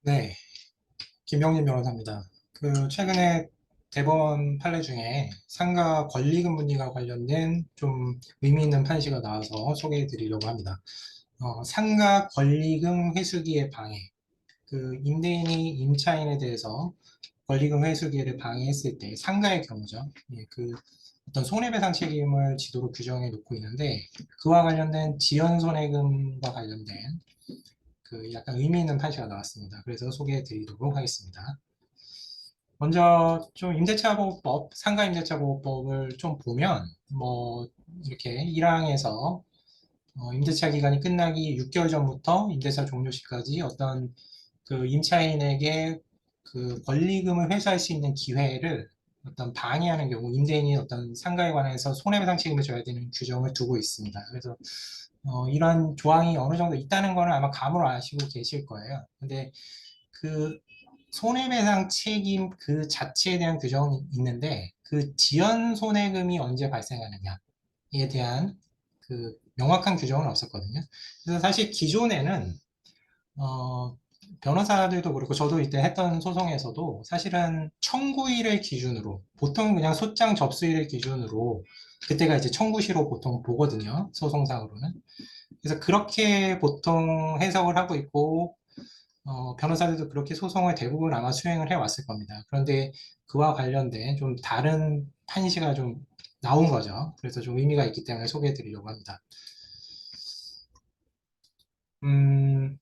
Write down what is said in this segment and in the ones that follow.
네, 김병진 변호사입니다. 최근에 대법원 판례 중에 상가 권리금 분리와 관련된 좀 의미 있는 판시가 나와서 소개해 드리려고 합니다. 상가 권리금 회수기의 방해. 임대인이 임차인에 대해서 권리금 회수기를 방해했을 때 상가의 경우죠. 예, 어떤 손해배상 책임을 지도로 규정해 놓고 있는데 그와 관련된 지연손해금과 관련된 약간 의미 있는 판시가 나왔습니다. 그래서 소개해 드리도록 하겠습니다. 먼저 좀 임대차 보호법, 상가 임대차 보호법을 좀 보면 이렇게 1항에서 임대차 기간이 끝나기 6개월 전부터 임대차 종료 시까지 어떤 임차인에게 권리금을 회수할 수 있는 기회를 어떤 방해하는 경우 임대인이 어떤 상가에 관해서 손해배상 책임을 져야 되는 규정을 두고 있습니다. 그래서 이런 조항이 어느 정도 있다는 거는 아마 감으로 아시고 계실 거예요. 근데 그 손해배상 책임 그 자체에 대한 규정이 있는데 지연 손해금이 언제 발생하느냐에 대한 명확한 규정은 없었거든요. 그래서 사실 기존에는 어, 변호사들도 그렇고 저도 이때 했던 소송에서도 사실은 청구일을 기준으로 보통 그냥 소장 접수일을 기준으로 그때가 이제 청구시로 보통 보거든요. 소송상으로는. 그래서 그렇게 보통 해석을 하고 있고 변호사들도 그렇게 소송을 대부분 아마 수행을 해왔을 겁니다. 그런데 그와 관련된 좀 다른 판시가 좀 나온 거죠. 그래서 좀 의미가 있기 때문에 소개해 드리려고 합니다. 음,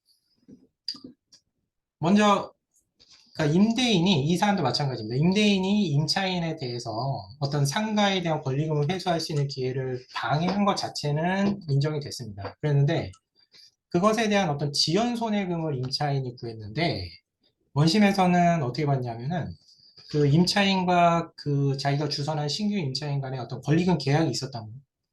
먼저, 그러니까 임대인이, 이 사안도 마찬가지입니다. 임대인이 임차인에 대해서 어떤 상가에 대한 권리금을 회수할 수 있는 기회를 방해한 것 자체는 인정이 됐습니다. 그랬는데, 그것에 대한 어떤 지연 손해금을 임차인이 구했는데, 원심에서는 어떻게 봤냐면은, 임차인과 자기가 주선한 신규 임차인 간의 어떤 권리금 계약이 있었던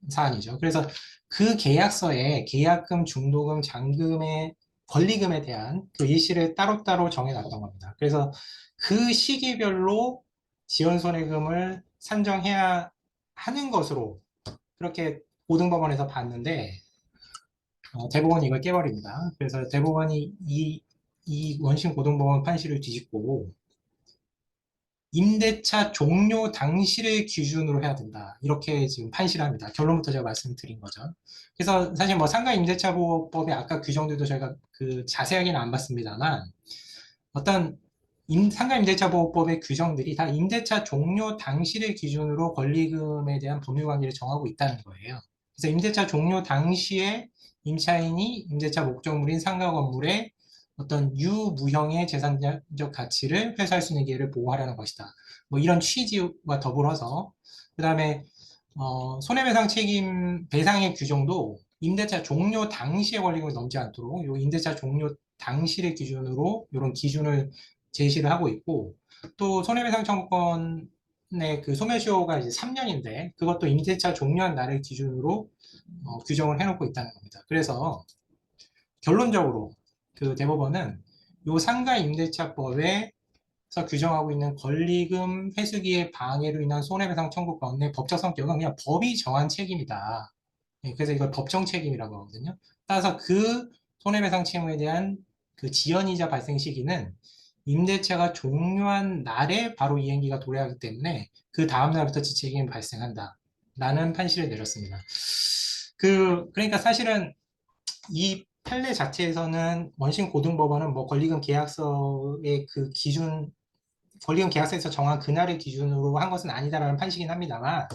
사안이죠. 그래서 그 계약서에 계약금, 중도금, 잔금의 권리금에 대한 일시를 따로따로 정해놨던 겁니다. 그래서 그 시기별로 지연손해금을 산정해야 하는 것으로 그렇게 고등법원에서 봤는데 대법원이 이걸 깨버립니다. 그래서 대법원이 이 원심 고등법원 판시를 뒤집고 임대차 종료 당시를 기준으로 해야 된다. 이렇게 지금 판시를 합니다. 결론부터 제가 말씀드린 거죠. 그래서 사실 뭐 상가 임대차 보호법의 아까 규정들도 저희가 자세하게는 안 봤습니다만 어떤 상가 임대차 보호법의 규정들이 다 임대차 종료 당시를 기준으로 권리금에 대한 법률 관계를 정하고 있다는 거예요. 그래서 임대차 종료 당시에 임차인이 임대차 목적물인 상가 건물에 어떤 유무형의 재산적 가치를 회수할 수 있는 기회를 보호하려는 것이다. 뭐 이런 취지와 더불어서 그 다음에 손해배상 책임 배상의 규정도 임대차 종료 당시의 권리금을 넘지 않도록 요 임대차 종료 당시를 기준으로 이런 기준을 제시를 하고 있고 또 손해배상 청구권의 소멸시효가 이제 3년인데 그것도 임대차 종료한 날을 기준으로 규정을 해놓고 있다는 겁니다. 그래서 결론적으로 대법원은 요 상가 임대차법에서 규정하고 있는 권리금 회수기의 방해로 인한 손해배상 청구권의 법적 성격은 그냥 법이 정한 책임이다. 예, 그래서 이걸 법정 책임이라고 하거든요. 따라서 손해배상 책임에 대한 지연이자 발생 시기는 임대차가 종료한 날에 바로 이행기가 도래하기 때문에 그 다음 날부터 지책임이 발생한다. 라는 판시를 내렸습니다. 그러니까 사실은 이 판례 자체에서는 원심 고등법원은 뭐 권리금 계약서의 권리금 계약서에서 정한 그날의 기준으로 한 것은 아니다라는 판시긴 합니다만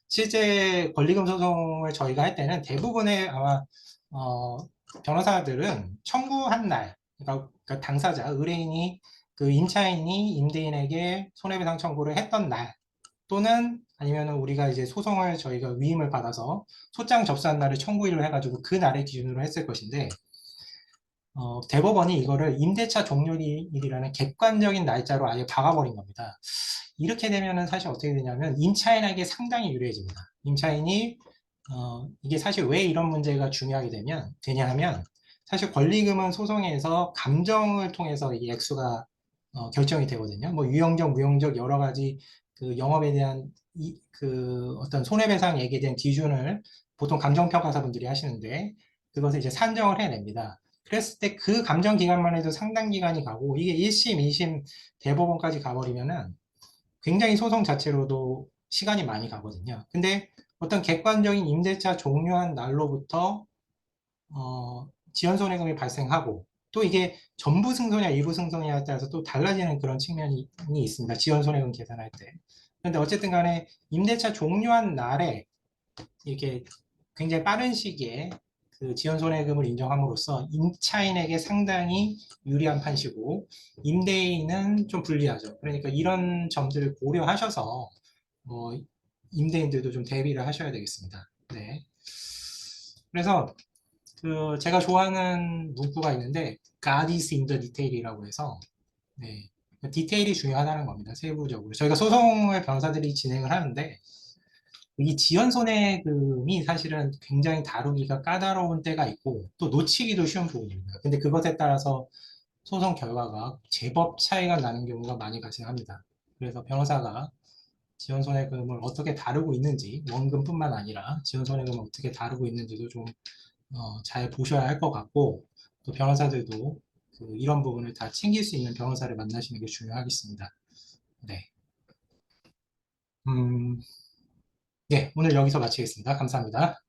실제 권리금 소송을 저희가 할 때는 대부분의 아마 어, 변호사들은 청구한 날, 그러니까 당사자, 의뢰인이 임차인이 임대인에게 손해배상 청구를 했던 날 또는 아니면 우리가 이제 소송을 저희가 위임을 받아서 소장 접수한 날을 청구일로 해가지고 그 날의 기준으로 했을 것인데 대법원이 이거를 임대차 종료일이라는 객관적인 날짜로 아예 박아버린 겁니다. 이렇게 되면은 사실 어떻게 되냐면 임차인에게 상당히 유리해집니다. 임차인이 이게 사실 왜 이런 문제가 중요하게 되냐 하면 사실 권리금은 소송에서 감정을 통해서 이 액수가 결정이 되거든요. 뭐 유형적, 무형적 여러 가지 영업에 대한 어떤 손해배상액에 대한 기준을 보통 감정평가사분들이 하시는데 그것을 이제 산정을 해냅니다. 그랬을 때 그 감정 기간만 해도 상당 기간이 가고 이게 1심, 2심 대법원까지 가버리면은 굉장히 소송 자체로도 시간이 많이 가거든요. 근데 어떤 객관적인 임대차 종료한 날로부터 지연손해금이 발생하고 또 이게 전부 승소냐 일부 승소냐에 따라서 또 달라지는 그런 측면이 있습니다. 지연손해금 계산할 때. 그런데 어쨌든 간에 임대차 종료한 날에 이렇게 굉장히 빠른 시기에 그 지연손해금을 인정함으로써 임차인에게 상당히 유리한 판시고 임대인은 좀 불리하죠. 그러니까 이런 점들을 고려하셔서 임대인들도 좀 대비를 하셔야 되겠습니다. 네. 그래서 그 제가 좋아하는 문구가 있는데 God is in the detail이라고 해서 네. 디테일이 중요하다는 겁니다. 세부적으로. 저희가 소송을 변호사들이 진행을 하는데 이 지연손해금이 사실은 굉장히 다루기가 까다로운 때가 있고 또 놓치기도 쉬운 부분입니다. 근데 그것에 따라서 소송 결과가 제법 차이가 나는 경우가 많이 발생합니다. 그래서 변호사가 지연손해금을 어떻게 다루고 있는지 원금뿐만 아니라 지연손해금을 어떻게 다루고 있는지도 좀 잘 보셔야 할 것 같고 또 변호사들도 이런 부분을 다 챙길 수 있는 변호사를 만나시는 게 중요하겠습니다. 네. 음, 네, 오늘 여기서 마치겠습니다. 감사합니다.